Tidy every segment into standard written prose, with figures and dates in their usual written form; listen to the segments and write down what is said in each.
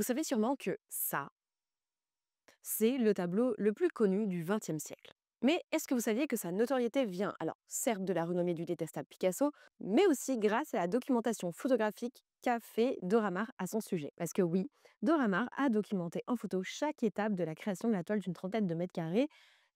Vous savez sûrement que ça, c'est le tableau le plus connu du XXe siècle. Mais est-ce que vous saviez que sa notoriété vient, alors certes de la renommée du détestable Picasso, mais aussi grâce à la documentation photographique qu'a fait Dora Maar à son sujet. Parce que oui, Dora Maar a documenté en photo chaque étape de la création de la toile d'une trentaine de mètres carrés,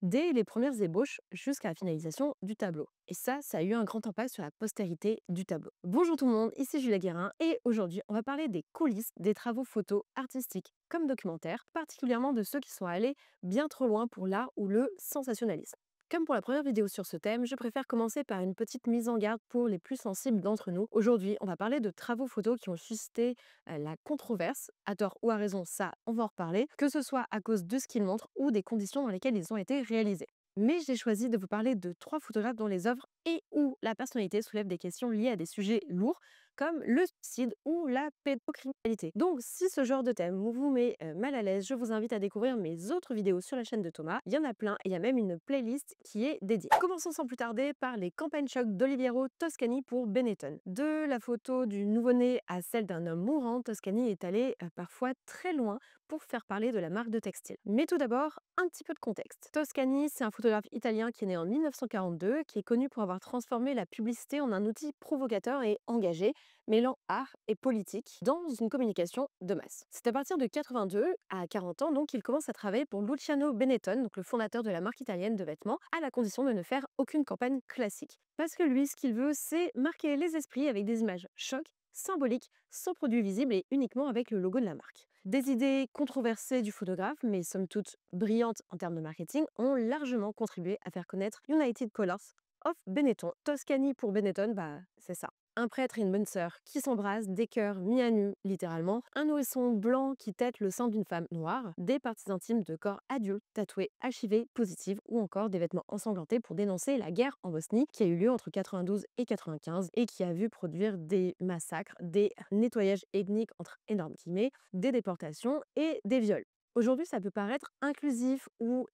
dès les premières ébauches jusqu'à la finalisation du tableau. Et ça a eu un grand impact sur la postérité du tableau. Bonjour tout le monde, ici Julia Guérin et aujourd'hui on va parler des coulisses des travaux photos artistiques comme documentaires, particulièrement de ceux qui sont allés bien trop loin pour l'art ou le sensationnalisme. Comme pour la première vidéo sur ce thème, je préfère commencer par une petite mise en garde pour les plus sensibles d'entre nous. Aujourd'hui, on va parler de travaux photos qui ont suscité la controverse, à tort ou à raison, ça, on va en reparler, que ce soit à cause de ce qu'ils montrent ou des conditions dans lesquelles ils ont été réalisés. Mais j'ai choisi de vous parler de trois photographes dont les œuvres et ou la personnalité soulèvent des questions liées à des sujets lourds comme le suicide ou la pédocriminalité. Donc si ce genre de thème vous met mal à l'aise, je vous invite à découvrir mes autres vidéos sur la chaîne de Thomas. Il y en a plein et il y a même une playlist qui est dédiée. Commençons sans plus tarder par les campagnes choc d'Oliviero Toscani pour Benetton. De la photo du nouveau-né à celle d'un homme mourant, Toscani est allé parfois très loin pour faire parler de la marque de textile. Mais tout d'abord, un petit peu de contexte. Toscani, c'est un photographe italien qui est né en 1942, qui est connu pour avoir transformé la publicité en un outil provocateur et engagé, mêlant art et politique dans une communication de masse. C'est à partir de 82 à 40 ans donc qu'il commence à travailler pour Luciano Benetton, donc le fondateur de la marque italienne de vêtements, à la condition de ne faire aucune campagne classique. Parce que lui, ce qu'il veut, c'est marquer les esprits avec des images chocs, symboliques, sans produit visible et uniquement avec le logo de la marque. Des idées controversées du photographe, mais somme toute brillantes en termes de marketing, ont largement contribué à faire connaître United Colors of Benetton. Toscani pour Benetton, c'est ça. Un prêtre et une bonne sœur qui s'embrassent, des cœurs mis à nu, littéralement, un nourrisson blanc qui tète le sein d'une femme noire, des parties intimes de corps adultes tatoués, HIV positifs ou encore des vêtements ensanglantés pour dénoncer la guerre en Bosnie qui a eu lieu entre 92 et 95 et qui a vu produire des massacres, des nettoyages ethniques entre énormes guillemets, des déportations et des viols. Aujourd'hui, ça peut paraître inclusif ou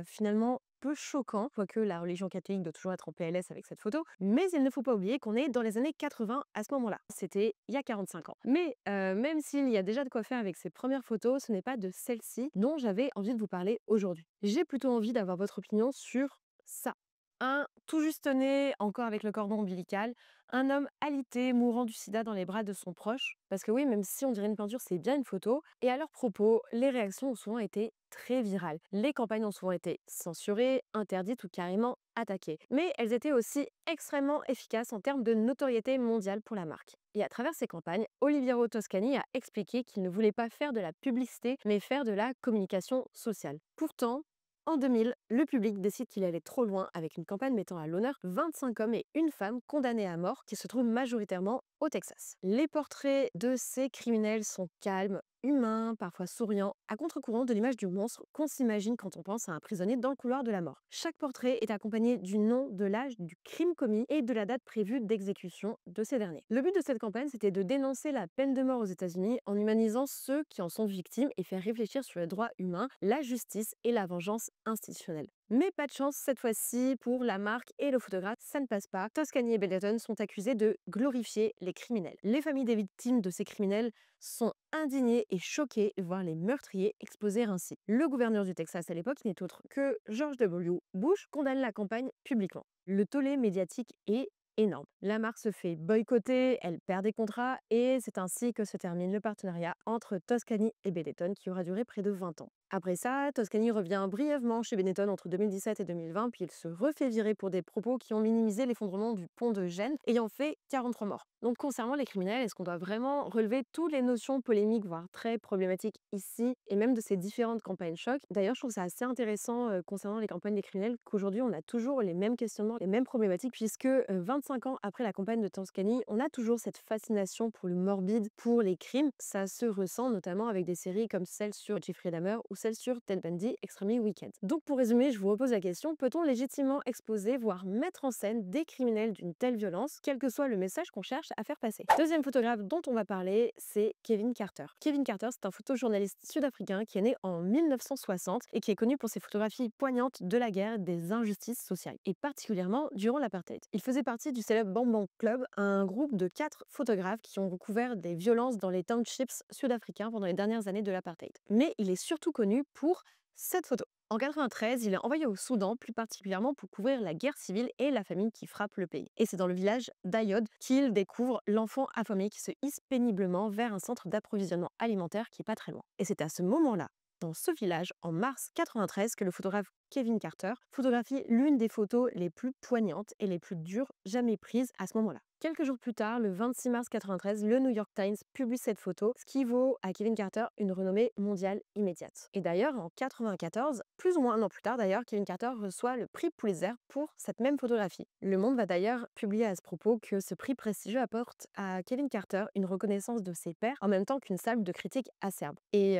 finalement peu choquant, quoique la religion catholique doit toujours être en PLS avec cette photo, mais il ne faut pas oublier qu'on est dans les années 80 à ce moment-là. C'était il y a 45 ans. Mais même s'il y a déjà de quoi faire avec ces premières photos, ce n'est pas de celle-ci dont j'avais envie de vous parler aujourd'hui. J'ai plutôt envie d'avoir votre opinion sur ça. Un tout juste né, encore avec le cordon ombilical, un homme alité, mourant du sida dans les bras de son proche. Parce que oui, même si on dirait une peinture, c'est bien une photo. Et à leur propos, les réactions ont souvent été très virales. Les campagnes ont souvent été censurées, interdites ou carrément attaquées. Mais elles étaient aussi extrêmement efficaces en termes de notoriété mondiale pour la marque. Et à travers ces campagnes, Oliviero Toscani a expliqué qu'il ne voulait pas faire de la publicité, mais faire de la communication sociale. Pourtant, en 2000, le public décide qu'il allait trop loin avec une campagne mettant à l'honneur 25 hommes et une femme condamnés à mort qui se trouvent majoritairement au Texas. Les portraits de ces criminels sont calmes, humains, parfois souriants, à contre-courant de l'image du monstre qu'on s'imagine quand on pense à un prisonnier dans le couloir de la mort. Chaque portrait est accompagné du nom, de l'âge, du crime commis et de la date prévue d'exécution de ces derniers. Le but de cette campagne, c'était de dénoncer la peine de mort aux États-Unis en humanisant ceux qui en sont victimes et faire réfléchir sur les droits humains, la justice et la vengeance institutionnelle. Mais pas de chance cette fois-ci pour la marque et le photographe, ça ne passe pas. Toscani et Benetton sont accusés de glorifier les criminels. Les familles des victimes de ces criminels sont indignées et choquées de voir les meurtriers exposés ainsi. Le gouverneur du Texas à l'époque n'est autre que George W. Bush condamne la campagne publiquement. Le tollé médiatique est énorme. La marque se fait boycotter, elle perd des contrats et c'est ainsi que se termine le partenariat entre Toscani et Benetton qui aura duré près de 20 ans. Après ça, Toscani revient brièvement chez Benetton entre 2017 et 2020, puis il se refait virer pour des propos qui ont minimisé l'effondrement du pont de Gênes, ayant fait 43 morts. Donc concernant les criminels, est-ce qu'on doit vraiment relever toutes les notions polémiques, voire très problématiques ici, et même de ces différentes campagnes choc? D'ailleurs, je trouve ça assez intéressant concernant les campagnes des criminels, qu'aujourd'hui on a toujours les mêmes questionnements, les mêmes problématiques, puisque 25 ans après la campagne de Toscani, on a toujours cette fascination pour le morbide, pour les crimes. Ça se ressent notamment avec des séries comme celle sur Jeffrey Dahmer ou celle sur Ted Bundy, Extremely Weekend. Donc pour résumer, je vous repose la question, peut-on légitimement exposer, voire mettre en scène des criminels d'une telle violence, quel que soit le message qu'on cherche à faire passer? Deuxième photographe dont on va parler, c'est Kevin Carter. Kevin Carter, c'est un photojournaliste sud-africain qui est né en 1960 et qui est connu pour ses photographies poignantes de la guerre et des injustices sociales, et particulièrement durant l'apartheid. Il faisait partie du célèbre Bang Bang Club, un groupe de 4 photographes qui ont recouvert des violences dans les townships sud-africains pendant les dernières années de l'apartheid. Mais il est surtout connu pour cette photo. En 93, il est envoyé au Soudan, plus particulièrement pour couvrir la guerre civile et la famine qui frappe le pays. Et c'est dans le village d'Ayod qu'il découvre l'enfant affamé qui se hisse péniblement vers un centre d'approvisionnement alimentaire qui est pas très loin. Et c'est à ce moment-là, dans ce village, en mars 93, que le photographe Kevin Carter photographie l'une des photos les plus poignantes et les plus dures jamais prises à ce moment-là. Quelques jours plus tard, le 26 mars 93, le New York Times publie cette photo, ce qui vaut à Kevin Carter une renommée mondiale immédiate. Et d'ailleurs, en 94, plus ou moins un an plus tard d'ailleurs, Kevin Carter reçoit le prix Pulitzer pour cette même photographie. Le Monde va d'ailleurs publier à ce propos que ce prix prestigieux apporte à Kevin Carter une reconnaissance de ses pairs en même temps qu'une salve de critiques acerbe. Et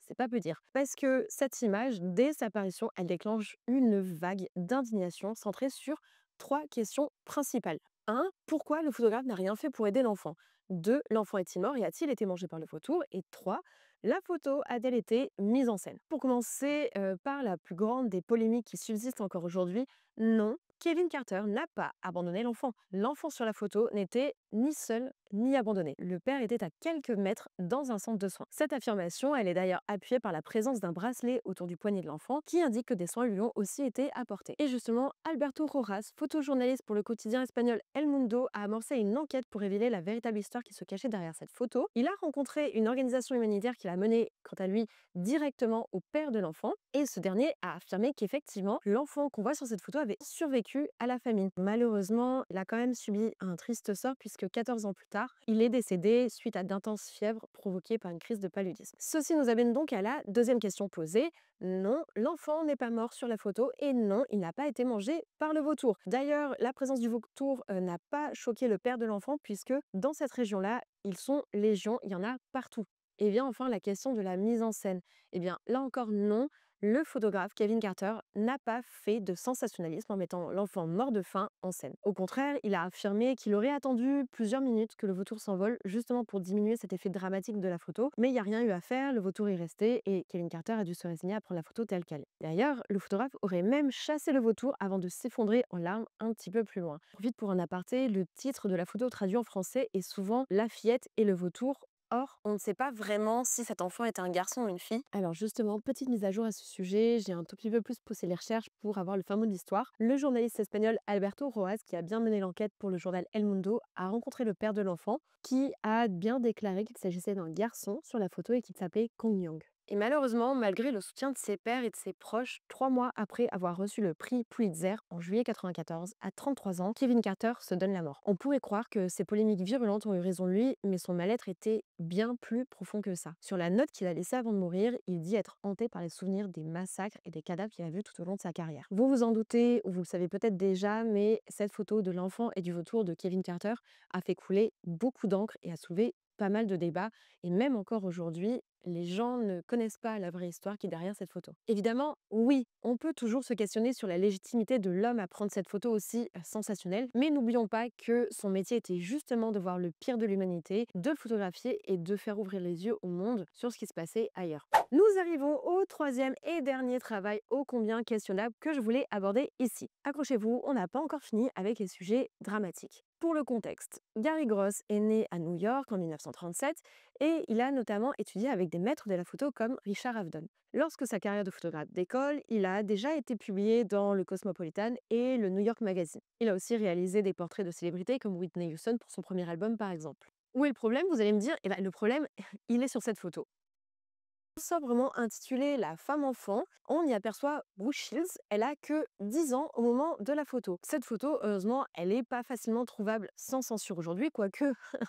c'est pas peu dire. Parce que cette image, dès sa parution, elle déclenche une vague d'indignation centrée sur 3 questions principales. 1. Pourquoi le photographe n'a rien fait pour aider l'enfant? 2. L'enfant est-il mort et a-t-il été mangé par le vautour? Et 3. La photo a-t-elle été mise en scène? Pour commencer par la plus grande des polémiques qui subsistent encore aujourd'hui, non, Kevin Carter n'a pas abandonné l'enfant. L'enfant sur la photo n'était ni seul ni abandonné. Le père était à quelques mètres dans un centre de soins. Cette affirmation, elle est d'ailleurs appuyée par la présence d'un bracelet autour du poignet de l'enfant qui indique que des soins lui ont aussi été apportés. Et justement, Alberto Rojas, photojournaliste pour le quotidien espagnol El Mundo, a amorcé une enquête pour révéler la véritable histoire qui se cachait derrière cette photo. Il a rencontré une organisation humanitaire qui l'a mené, quant à lui, directement au père de l'enfant et ce dernier a affirmé qu'effectivement, l'enfant qu'on voit sur cette photo avait survécu à la famine. Malheureusement, il a quand même subi un triste sort puisque 14 ans plus tard, il est décédé suite à d'intenses fièvres provoquées par une crise de paludisme. Ceci nous amène donc à la deuxième question posée. Non, l'enfant n'est pas mort sur la photo et non, il n'a pas été mangé par le vautour. D'ailleurs, la présence du vautour n'a pas choqué le père de l'enfant puisque dans cette région-là, ils sont légion, il y en a partout. Et vient enfin la question de la mise en scène. Eh bien, là encore, non. Le photographe Kevin Carter n'a pas fait de sensationnalisme en mettant l'enfant mort de faim en scène. Au contraire, il a affirmé qu'il aurait attendu plusieurs minutes que le vautour s'envole, justement pour diminuer cet effet dramatique de la photo. Mais il n'y a rien eu à faire, le vautour est resté et Kevin Carter a dû se résigner à prendre la photo telle qu'elle est. D'ailleurs, le photographe aurait même chassé le vautour avant de s'effondrer en larmes un petit peu plus loin. Vite pour un aparté, le titre de la photo traduit en français est souvent La fillette et le vautour. Or, on ne sait pas vraiment si cet enfant est un garçon ou une fille. Alors justement, petite mise à jour à ce sujet, j'ai un tout petit peu plus poussé les recherches pour avoir le fin mot de l'histoire. Le journaliste espagnol Alberto Roas, qui a bien mené l'enquête pour le journal El Mundo, a rencontré le père de l'enfant, qui a bien déclaré qu'il s'agissait d'un garçon sur la photo et qu'il s'appelait Kong Young. Et malheureusement, malgré le soutien de ses pairs et de ses proches, 3 mois après avoir reçu le prix Pulitzer en juillet 94, à 33 ans, Kevin Carter se donne la mort. On pourrait croire que ces polémiques virulentes ont eu raison de lui, mais son mal-être était bien plus profond que ça. Sur la note qu'il a laissée avant de mourir, il dit être hanté par les souvenirs des massacres et des cadavres qu'il a vus tout au long de sa carrière. Vous vous en doutez, ou vous le savez peut-être déjà, mais cette photo de l'enfant et du vautour de Kevin Carter a fait couler beaucoup d'encre et a soulevé pas mal de débats. Et même encore aujourd'hui, les gens ne connaissent pas la vraie histoire qui est derrière cette photo. Évidemment, oui, on peut toujours se questionner sur la légitimité de l'homme à prendre cette photo aussi sensationnelle, mais n'oublions pas que son métier était justement de voir le pire de l'humanité, de le photographier et de faire ouvrir les yeux au monde sur ce qui se passait ailleurs. Nous arrivons au troisième et dernier travail ô combien questionnable que je voulais aborder ici. Accrochez-vous, on n'a pas encore fini avec les sujets dramatiques. Pour le contexte, Gary Gross est né à New York en 1937 et il a notamment étudié avec des maîtres de la photo comme Richard Avedon. Lorsque sa carrière de photographe décolle, il a déjà été publié dans le Cosmopolitan et le New York Magazine. Il a aussi réalisé des portraits de célébrités comme Whitney Houston pour son premier album par exemple. Où est le problème? Vous allez me dire, eh ben, le problème, il est sur cette photo. Sobrement intitulée La femme-enfant, on y aperçoit Brooke Shields. Elle a que 10 ans au moment de la photo. Cette photo, heureusement, elle n'est pas facilement trouvable sans censure aujourd'hui, quoique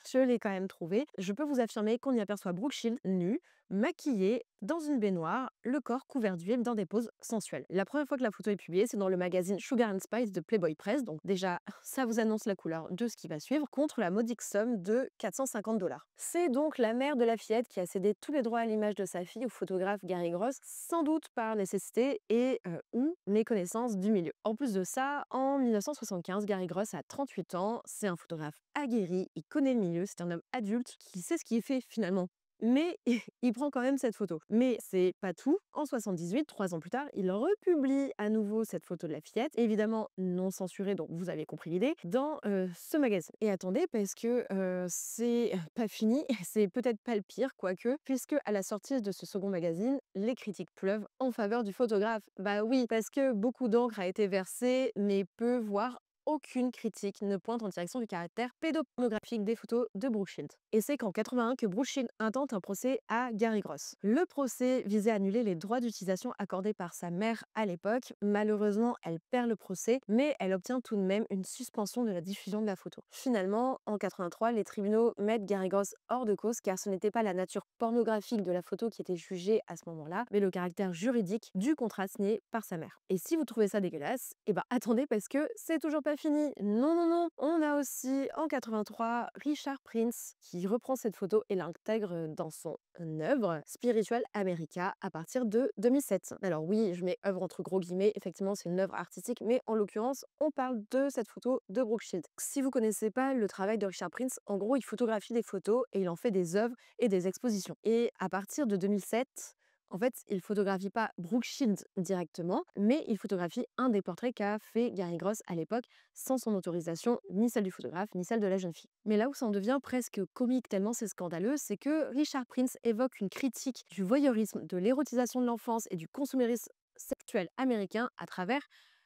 je l'ai quand même trouvée. Je peux vous affirmer qu'on y aperçoit Brooke Shields nue, maquillée, dans une baignoire, le corps couvert d'huile dans des poses sensuelles. La première fois que la photo est publiée, c'est dans le magazine Sugar and Spice de Playboy Press, donc déjà, ça vous annonce la couleur de ce qui va suivre, contre la modique somme de 450 $. C'est donc la mère de la fillette qui a cédé tous les droits à l'image de sa fille au photographe Gary Gross, sans doute par nécessité et ou méconnaissance du milieu. En plus de ça, en 1975, Gary Gross a 38 ans, c'est un photographe aguerri, il connaît le milieu, c'est un homme adulte qui sait ce qu'il fait finalement. mais il prend quand même cette photo. Mais c'est pas tout. En 78, 3 ans plus tard, il republie à nouveau cette photo de la fillette, évidemment non censurée, donc vous avez compris l'idée, dans ce magazine. Et attendez, parce que c'est pas fini, c'est peut-être pas le pire, quoique, puisque à la sortie de ce second magazine, les critiques pleuvent en faveur du photographe. Bah oui, parce que beaucoup d'encre a été versée, mais peu, voire aucune critique ne pointe en direction du caractère pédopornographique des photos de Brooke Shields. Et c'est qu'en 81 que Brooke Shields intente un procès à Gary Gross. Le procès visait à annuler les droits d'utilisation accordés par sa mère à l'époque. Malheureusement, elle perd le procès, mais elle obtient tout de même une suspension de la diffusion de la photo. Finalement, en 83, les tribunaux mettent Gary Gross hors de cause car ce n'était pas la nature pornographique de la photo qui était jugée à ce moment-là, mais le caractère juridique du contrat signé par sa mère. Et si vous trouvez ça dégueulasse, eh ben attendez parce que c'est toujours pas fini. Non, non, non. On a aussi en 83 Richard Prince qui reprend cette photo et l'intègre dans son œuvre Spiritual America à partir de 2007. Alors oui, je mets œuvre entre gros guillemets, effectivement c'est une œuvre artistique, mais en l'occurrence on parle de cette photo de Brooke Shields. Si vous connaissez pas le travail de Richard Prince, en gros il photographie des photos et il en fait des œuvres et des expositions. Et à partir de 2007, en fait, il photographie pas Brooke Shields directement, mais il photographie un des portraits qu'a fait Gary Gross à l'époque, sans son autorisation, ni celle du photographe, ni celle de la jeune fille. Mais là où ça en devient presque comique tellement c'est scandaleux, c'est que Richard Prince évoque une critique du voyeurisme, de l'érotisation de l'enfance et du consumérisme sexuel américain à travers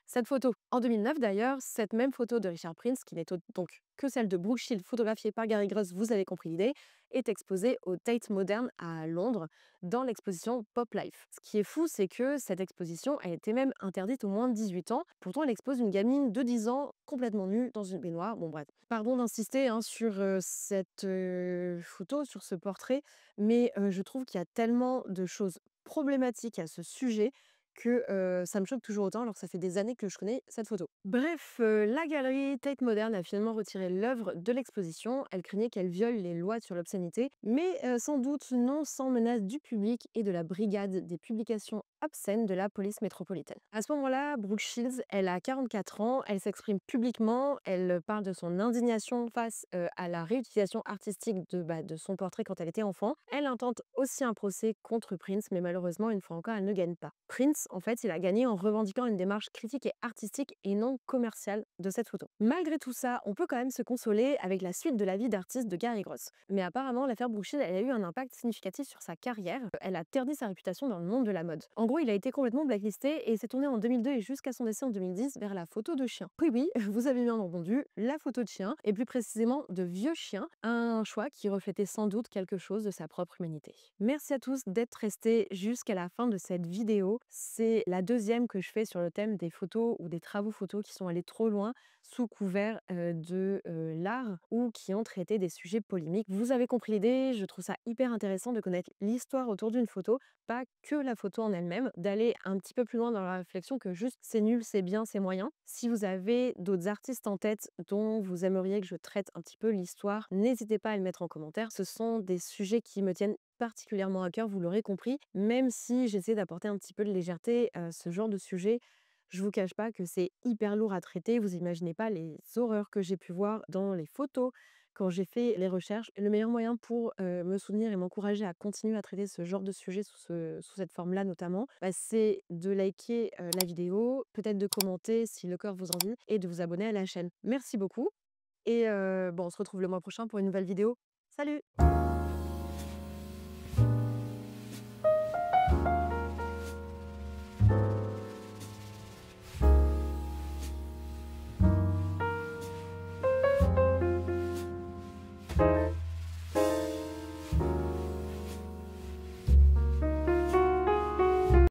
cette photo. En 2009 d'ailleurs, cette même photo de Richard Prince, qui n'est donc que celle de Brooke Shields photographiée par Gary Gross, vous avez compris l'idée, est exposée au Tate Modern à Londres dans l'exposition Pop Life. Ce qui est fou, c'est que cette exposition a été même interdite aux moins de 18 ans. Pourtant, elle expose une gamine de 10 ans complètement nue dans une baignoire. Bon bref, pardon d'insister sur cette photo, sur ce portrait, mais je trouve qu'il y a tellement de choses problématiques à ce sujet que ça me choque toujours autant alors que ça fait des années que je connais cette photo. Bref, la galerie Tate Modern a finalement retiré l'œuvre de l'exposition. Elle craignait qu'elle viole les lois sur l'obscénité, mais sans doute non sans menace du public et de la brigade des publications obscènes de la police métropolitaine. À ce moment-là, Brooke Shields, elle a 44 ans, elle s'exprime publiquement, elle parle de son indignation face à la réutilisation artistique de son portrait quand elle était enfant. Elle intente aussi un procès contre Prince, mais malheureusement, une fois encore, elle ne gagne pas. Prince, en fait, il a gagné en revendiquant une démarche critique et artistique et non commerciale de cette photo. Malgré tout ça, on peut quand même se consoler avec la suite de la vie d'artiste de Gary Gross. Mais apparemment, l'affaire Brooke Shields, elle a eu un impact significatif sur sa carrière. Elle a terni sa réputation dans le monde de la mode. En gros, il a été complètement blacklisté et s'est tourné en 2002 et jusqu'à son décès en 2010 vers la photo de chien. Oui, oui, vous avez bien entendu, la photo de chien, et plus précisément de vieux chiens, un choix qui reflétait sans doute quelque chose de sa propre humanité. Merci à tous d'être restés jusqu'à la fin de cette vidéo. C'est la deuxième que je fais sur le thème des photos ou des travaux photos qui sont allés trop loin sous couvert de l'art ou qui ont traité des sujets polémiques. Vous avez compris l'idée, je trouve ça hyper intéressant de connaître l'histoire autour d'une photo, pas que la photo en elle-même, d'aller un petit peu plus loin dans la réflexion que juste c'est nul, c'est bien, c'est moyen. Si vous avez d'autres artistes en tête dont vous aimeriez que je traite un petit peu l'histoire, n'hésitez pas à le mettre en commentaire. Ce sont des sujets qui me tiennent particulièrement à cœur, vous l'aurez compris, même si j'essaie d'apporter un petit peu de légèreté à ce genre de sujet. Je vous cache pas que c'est hyper lourd à traiter, vous imaginez pas les horreurs que j'ai pu voir dans les photos quand j'ai fait les recherches. Le meilleur moyen pour me soutenir et m'encourager à continuer à traiter ce genre de sujet sous cette forme-là notamment, c'est de liker la vidéo, peut-être de commenter si le cœur vous en dit et de vous abonner à la chaîne. Merci beaucoup et on se retrouve le mois prochain pour une nouvelle vidéo. Salut!